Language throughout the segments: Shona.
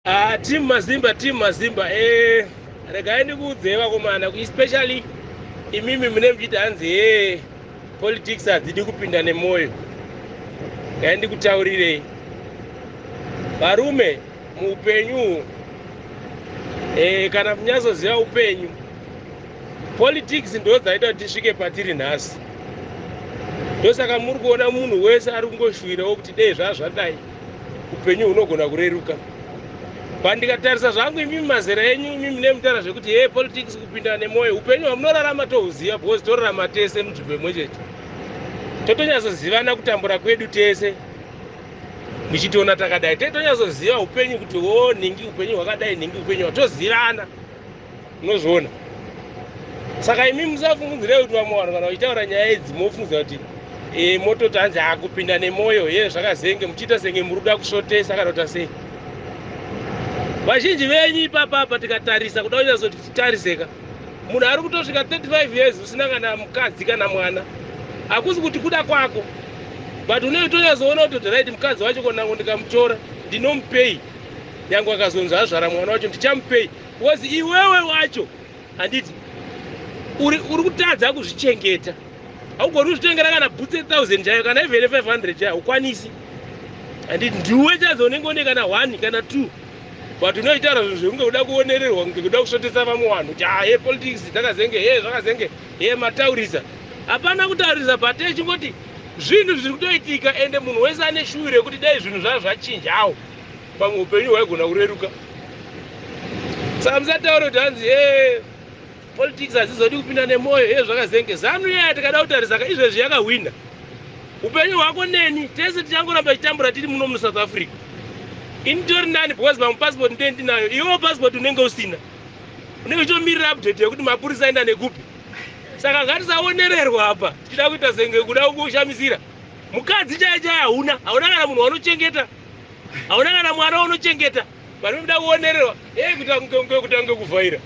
Team MaZimba. Regai ndikudzeva komana, especially imimi mune mchiti Hanzi politics hadzidi kupinda nemoyo. Regai ndikutaurirei. Varume muupenyu kana munyazoziva upenyu, politics ndo dzaita kuti tisvike patiri nhasi. Ndosaka muri kuona munhu wese ari kungoshuvirawo kuti dei zvazvadai upenyu hunogona kureruka. Pandikatarisa zvangu imimi mazera enyu, imimi mune mutaura zvekuti politics kupinda nemoyo, upenyu hwamunorarama tohuziva because torarama tese munzvimbo imwe chete. Totonyazozivana kutambura kwedu tese. Muchitoona takadai totonyazozviva upenyu kuti ningi upenyu hwakadai, ningi upenyu hwatozivana. Unozviona. Saka imimi musafungidzire kuti vamwe vanhu kana vachitaura nyaya idzi mofungidzira kuti mototi Hanzi kupinda nemoyo zvakazenge muchiita senge muri kuda kusvotesa kana kuti sei. Vazhinji venyu ipapa tikatarisa kuda kunyazoti titariseka. Munhu ari kutosvika 35 years usina kana mukadzi kana mwana. Hakusi kuti kuda kwako. But unotonyazoona kuti right mukadzi wacho konango ndikamutora ndinomupei. Nyange akazonzi azvara mwana wacho ndichamupei. Because iwewe wacho handiti uri kutadza kuzvichengeta. Haugoni kuzvitengera kana bhutsi 1000 chayo kana even 500 chayo ukwanisi. Handiti ndiwe chazonenge kana 1 kana 2. But unoitaura zvinhu zvekunge kuda kuonererwa ngekuda kusvotesa vamwe vanhu kuti politics dzakazenge zvakazenge mataurisa. Hapana kutaurisa but chingoti zvinhu zviri kutoitika ende munhu wese ane shuviro yekuti dai zvinhu zvachinjawo pamwe upenyu hwaigona kureruka. Saka musataura kuti Hanzi politics hadzizodi kupinda nemoyo zvakazenge. Zanu yaya tikada kutarisa izvezvi yakahwina. Upenyu hwako neni tese tichangoramba tichitambura tiri muno muSouth Africa. Initori nani because mamupassport ndendinayo, iwewo passport unenge usina. Unenge uchimirira update yekuti mapurisa aenda nekupi. Saka ngatisaonererwa apa tichida kuita senge kuda kushamisira. Mukadzi chaiye hauna kana munhu wanochengeta, hauna kana mwana wanochengeta. Vanhu vanoda kuonererwa kutange kuvhaira.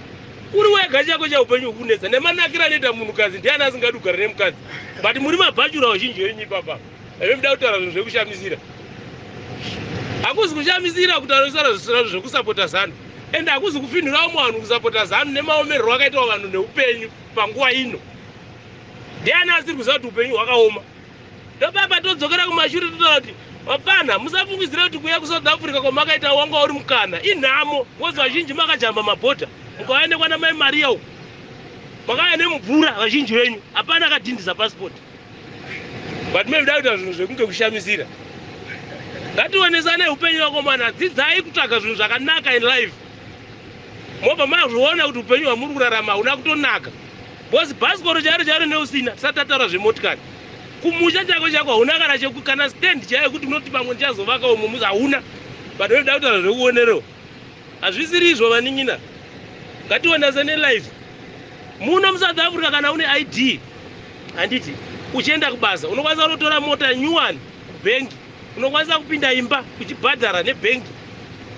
Uri wega chako chaupenyu kunetsa nemanakira anoita munhukadzi ndiani asingadi kugara nemukadzi. But muri mabhachura vazhinji venyu ipapa. Vanhu vanoda kutaura zvinhu zvekushamisira. Hakuzi kushamisira kutaura zvisina zvekusapota zanu. Ende hakuzi kufinhirawo munhu kusapota zanu nemaomerero akaitawo vanhu neupenyu panguva ino. Ndiani asiri kuziva kuti upenyu hwakaoma. Ndopapa todzokera kumashure totaura kuti hapana, musafungidzire kuti kuya kuSouth Africa kwamakaita wanga uri mukana inhamo. Because vazhinji makajamba mabhodha mukaenda kwana Mai Maria uko. Makauya nemvura vazhinji venyu, hapana akadhindisa passport. But mevida kuita zvinhu zvekunge kushamisira. Ngationesane upenyu hwako mana, dzidzai kutsvaga zvinhu zvakanaka in life. Mobva mazviona kuti upenyu hwamuri kurarama huna kutonaka. Because bhasikoro charo neusina tisatataura zvemotikari. Kumusha chako hauna kana stand chaiyo kuti unoti pamwe ndichazovakawo mumuzi hauna. But vanoda kutaura zvekuonerewo. Hazvisiri izvo vaning'ina. Ngationesane life. Muno muSouth Africa kana une ID handiti uchienda kubasa unokwanisa kutora mota nyuwani kubhengi. Unokwanisa kupinda imba kuchibhadhara nebhengi.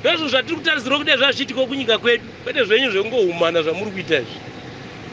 Ndozvo zvatiri kutarisirwa kuti zvazviitiko kunyika kwedu. Kwete zvenyu zvekungohumana zvamuri kuita izvi.